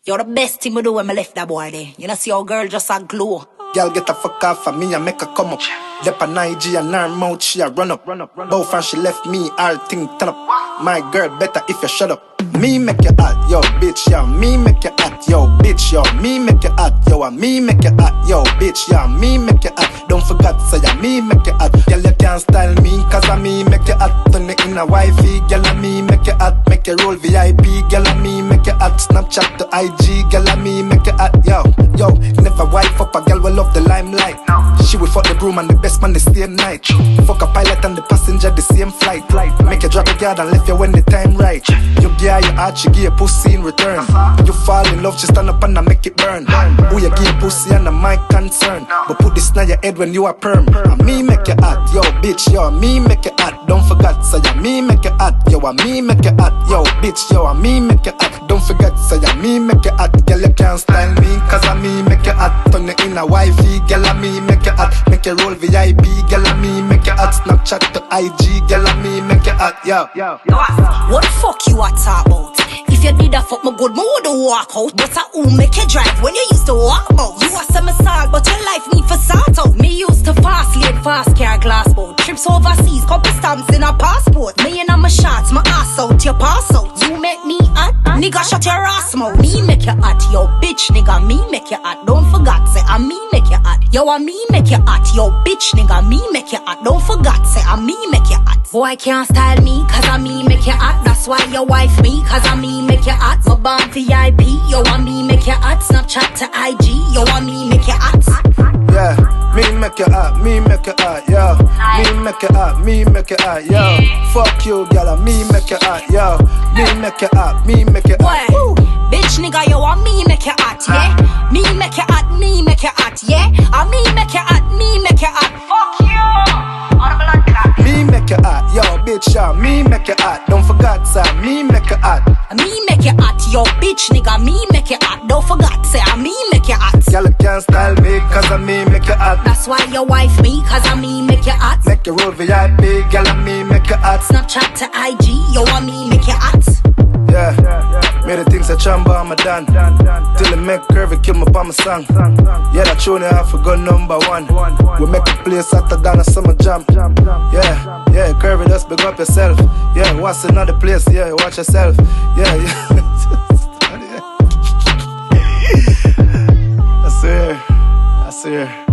You're the best thing I do when I left that boy there. You know, see how girl just a glow. Girl get the fuck off of me and make her come up. Dep a Nige and her mouth, she a run up. Both and she left me, all thing turn up. My girl better if you shut up. Me make you hot, yo bitch, yeah. Me make you hot, yo bitch, yo. Me make you hot, yo. And me make you hot, yo bitch, yeah. Me make you hot. Don't forget, say yeah, me make you hot. Girl you can't style me, cause I me make you hot. Turn it in a wifey, girl I me make you hot. Make you roll VIP, girl I me make you hot. Snapchat to IG, girl I me make you hot, yo. Yo, never wife up a girl will love the limelight. She will fuck the broom and the best man the same night. Fuck a pilot and the passenger the same flight. Make you drop a guard and left you when the time right. You give her your heart, she give you pussy in return. You fall in love, she stand up and I make it burn. Who you give pussy and my concern. But put this in your head when you are perm. And me make you hot, yo bitch, yo. Me make you hot, don't forget, say yeah, me make you hot, yo. And me make you hot, yo bitch, yo. And me make you hot, don't forget, say yeah, me make you hot. Girl you can't style me, cause I me make you hot. Turn it in a wifey, girl I me make you hot. Make you roll VIP, girl I me make you hot. Snapchat to IG, girl I me make you hot, yo. What the fuck you a talk about? If you did that fuck me good, me wouldn't walk out. But who make you drive when you used to walk about? You a some salt, but your life need for sort out. Me used to fast lane, fast car, glass boat. Trips overseas, couple stamps in a passport. Me and my shots, my ass out, your pass out. You make me hot, nigga shut your ass mouth. Me make you hot, yo bitch nigga, me make you hot. Don't forget, say I me make you hot. Yo I me make you hot, yo bitch nigga, me make you hot. Don't forget, say I me make you hot. Boy can't style me, cause I me make you hot. That's why your wife me, cause I me make you hot. My bomb VIP, yo I me make you hot. Snapchat to IG, yo I me make you hot. Yeah, me make you hot, me make you hot, yo. Me make you hot, me make you hot, yo. Fuck you, girl, me make you hot, yo. Me make you hot, me make you hot. Bitch nigga, yo, I me make you hot, yeah. Me make you hot, me make you hot, yeah. I me make you hot, me make you hot. Fuck you, on the blood clot. Me make you hot, yo, bitch, yo. Me make you hot, don't forget, sir. Me make you hot. Me make you hot, yo, bitch nigga. Me make you hot, don't forget, say I me make you hot. Girl, you can't style me, cause I me make you hot. That's why your wife me, cause I me make you hot. Make you roll VIP, girl, I me make you hot. Snapchat to IG, yo, I me make you hot. Yeah, made the things I chamba, I'm a done. Till it make Curvy kill my bomb song. Yeah, that tune I forgot #1. We make a place hotter than a summer jam. Yeah, Curvy, just big up yourself. Yeah, what's another place? Yeah, watch yourself. Yeah. I swear.